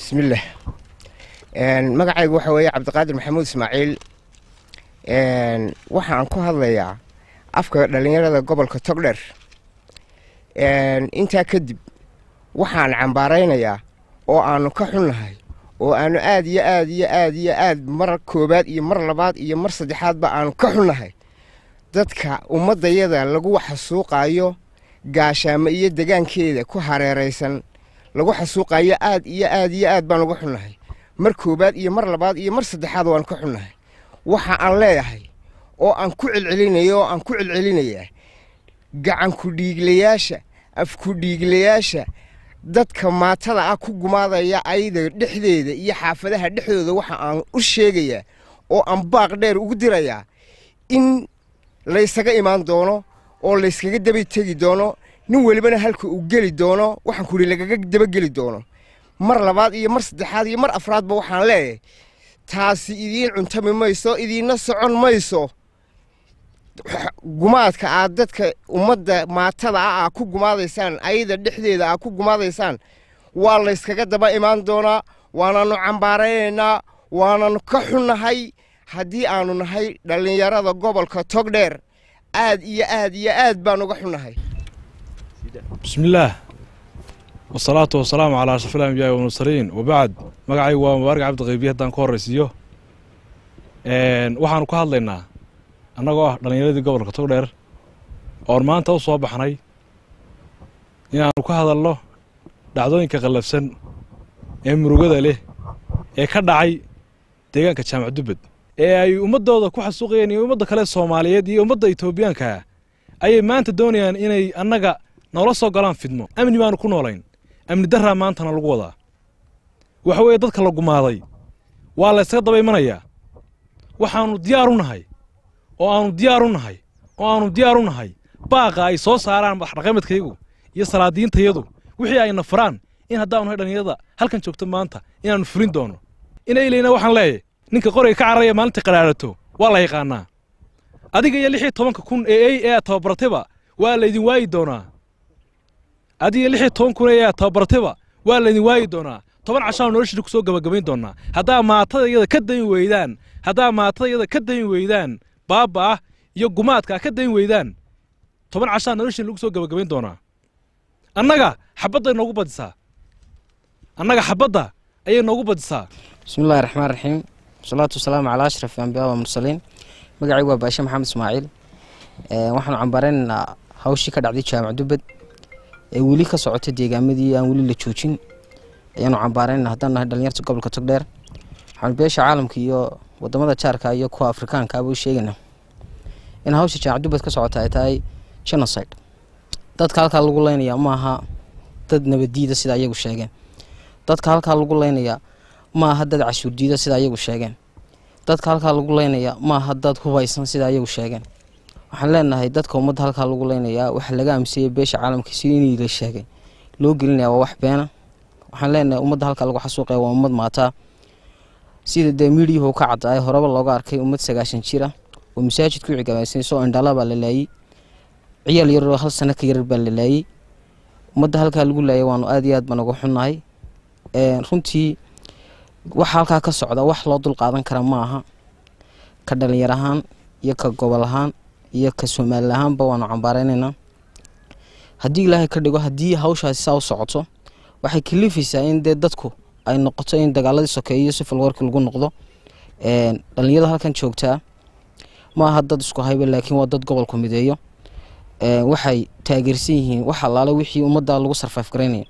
بسم الله. magacaygu waxa weeye Cabdiqaadir Maxamuud Ismaaciil. waxaan ku hadlayaa afka dhalinyarada gobolka Togdheer. inta kadib waxaan cambaaraynayaa oo aanu ka xunnahay oo aanu aad mar koobaad iyo mar labaad iyo mar saddexaad ba aanu ka xunnahay dadka ummadayada lagu xasuuqayo gaashaamo iyo deegaankeeda ku hareeraysan lagu xasuuqayo aad baan uga xunnahay mar koobaad iyo mar labaad iyo mar saddexaad waan ka xunnahay waxa aan leeyahay oo aan ku celcelinayaa gacan ku dhiiglayaasha af ku dhiiglayaasha dadka maatada ah ku gumaadaya ayda dhexdeeda iyo xaafadaha dhexdooda waxa aan u sheegayaa oo aan baaq dheer ugu dirayaa in la isaga imaan doono oo la iskaga daba tagi doono nin walibana halka uu gali doono waxaan ku lagaga daba gali doono mar labaad iyo mar saddexaad iyo mar afraad ba waxaan leeyahay taasi idiin cuntami mayso idiina socon mayso gumaadka aad dadka ummadda maatada ah ku gumaadaysaan ayda dhexdeeda ku gumaadaysaan waa la iskaga daba imaan doonaa waanaanu cambaaraynaynaa waanaanu ka xunnahay haddii aanu nahay dhalinyarada gobolka Togdheer aad baan uga xunnahay. bismillaah wasalaatu wasalaamu calaa ashrafil anbiyaa wal mursaliin wabacd magacaygu waa Mubaarak Cabdi Qaybiye haddaan ku horraysiiyo waxaanu ka hadlaynaa annagoo ah dhalinyaradii gobolka Togdheer oo maanta u soo baxnay inaanu ka hadalno dhacdooyinka qalafsan ee murugada leh ee ka dhacay deegaanka Jaamac Dubbad ee ay ummadooda ku xasuuqayeen iyo ummadda kale Soomaaliyeed iyo ummadda Itoobiyaanka ay maanta doonayaan inay annaga nolol soo galaan fidmo amni baanu ku noolayn amni darra maantana lagu wadaa waxa weeye dadka la gumaaday waa la iska daba imanayaa waxaanu diyaar u nahay baaqa ay soo saaraan dhaqameedkaygu iyo salaadiintayadu wixii ay nafraan in haddaanu nahay dhalinyarada halkan joogto maanta inaanu fulin doono inaylayna waxaan leeyahay ninka qoriga ka cararaya maalinta qaraarato waa la yaqaanaa adiga iyo 16,000 ee tababartayba waa la idin waayi doonaa adiga 16,000 ee tababartayba waa la idin waayi doonaa 10 cashaan noloshiisa ku soo gabagabayn doonaa haddaa maatadayada ka dayn weydaan baaba iyo gumaadka ka dayn weydaan 10 cashaan noloshiisa lagu soo gabagabayn doonaa annaga xabadda ayay noogu badisaa bismillaahir rahmaanir rahiim salaatu wasalaamu calaa ashrafil anbiyaa wal mursaliin magacaygu waa Baashe Maxamed Ismaaciil waxaan cambaaraynaa hawshii ka dhacday Jaamac Dubbad ee weli ka socotay deegaamadii aan weli la joojin ayaanu cambaaraynaa haddaan nahay dhalinyarta gobolka Togdheer waxaan beesha caalamka iyo wadamada jaarka iyo kuwa Afrikaanka ah u sheegaynaa in hawshii Jaamac Dubbad ka socotay ay tahay genocide dadka halka lagu leenayaa ma aha dad nabadiida sida ayagu sheegeen dadka halka lagu leenayaa ma aha dad cashuur diida sida ayagu sheegeen dadka halka lagu leenayaa ma aha dad hubaysan sida ayagu sheegeen waxaan leenahay dadka ummadda halka lagu leenayaa waxa laga aaminsan beesha caalamka si inay la sheegay loo gelinayaa waa wax beena waxaan leenahay ummadda halka lagu xasuuqay waa ummad maata sida meediyaha ka caday horeba looga arkay ummad 90 jira oo masaajidku cigabaysan soo indhalaba la laayay ciyaal yar oo hal sano ka yar baa la laayay ummadda halka lagu laayay waanu aad baan uga xunnahay runtii waxa halka ka socda wax loo dul qaadan kara ma aha ka dhalinyar ahaan iyo ka gobol ahaan iyo ka Soomaali ahaanba waanu cambaaraynaa haddii Ilaahay ka dhigo haddii hawshaasi soo socoto waxay kalifaysaa in dadku ay noqoto in dagaaladii sokeeyo si falwarka lagu noqdo dhalinyarada halkan joogta ma aha dad isku hayba laakiin waa dad gobolka mideeyo waxay taageersan yihiin wax allaale wixii ummadda lagu sarfaaf gareynay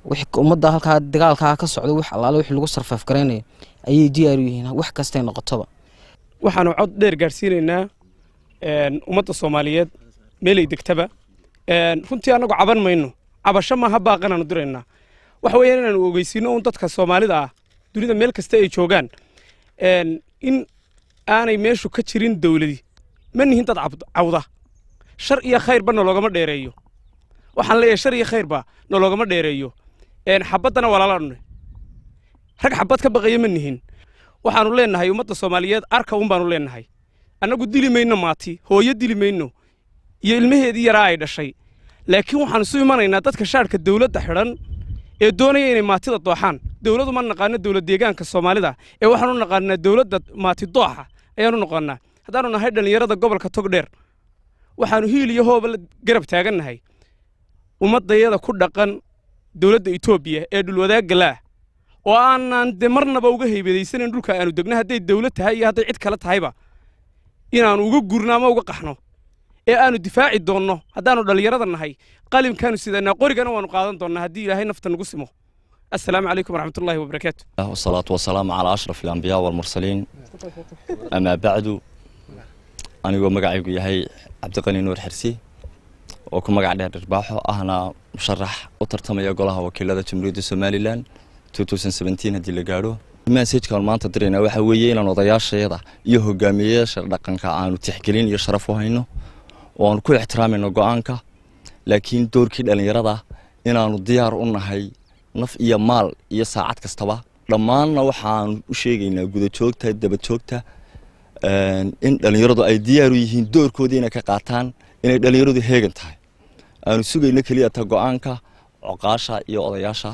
wixii ummadda halka dagaalka ka socdo wax allaale wixii lagu sarfaaf gareynay ayay diyaar u yihiin wax kasta ay noqotoba waxaanu cod dheer gaarsiinaynaa ummadda Soomaaliyeed meel ay degtaba runtii anagu caban mayno cabasho ma ha baaqanaanu diraynaa waxa weeyaan inaanu ogeysiino dadka Soomaalida ah dunida meel kasta ay joogaan in aanay meeshu ka jirin dawladii ma nihin dad cawda shar iyo khayrba loogama dheereeyo waxaan leeyahay shar iyo khayrba loogama dheereeyo xabadana walaalana rag xabad ka baqaya ma nihin waxaanu leenahay ummadda Soomaaliyeed arka baanu leenahay annagu dili mayno maati hooyo dili mayno iyo ilmaheedii yaraa ay dhashay laakiin waxaan soo imanaynaa dadka shaarka dawladda xiran ee doonaya inay maatida dooxaan dawladdu ma naqaano dawlad deegaanka Soomaalida ee waxaanu naqaanaa dawladda maati dooxa ayaanu naqaanaa haddaanu nahay dhalinyarada gobolka Togdheer waxaanu hiil iyo hoob garab taagannahay ummadayada ku dhaqan dawladda Itoobiya ee dhul wadaagga leh oo aanan marnaba uga heybadaysanin dhulka aanu degno haday dawlad tahay iyo haday cid kale tahayba inaanu uga gurnaamo uga qaxno ee aanu difaaci doonno haddaanu dhalinyarada nahay qalimkaanu sidana qorigana waanu qaadan doonnaa haddii ilaahay nafta nagu simo assalaamu calaykum waraxmatullaahi wabarakaatu wasalaatu wasalaamu calaa ashraf alambiyaa walmursaliin amaa bacdu anigoo magacaygu yahay cabdiqani nuur xirsi oo ku magac dheer Dhirbaaxo ahna musharax u tartamaya golaha wakiilada Jamhuuriyadda Somaliland 2017 hadii la gaaro message-kan maanta dirayna waxa weeye inaan odayaashayada iyo hogaamiyeyaasha dhaqanka aanu tixgelin iyo sharaf u hayno oo aan ku ixtiraamayno go'aanka laakiin doorkii dhalinyarada inaanu diyaar u nahay naf iyo maal iyo saacad kastaba dhammaanna waxaan u sheegaynaa guda joogta daba joogta in dhalinyaradu ay diyaar u yihiin doorkoodii inay ka qaataan inay dhalinyaradu heegan tahay aanu sugayno kaliya ta go'aanka عقاشة iyo odayaasha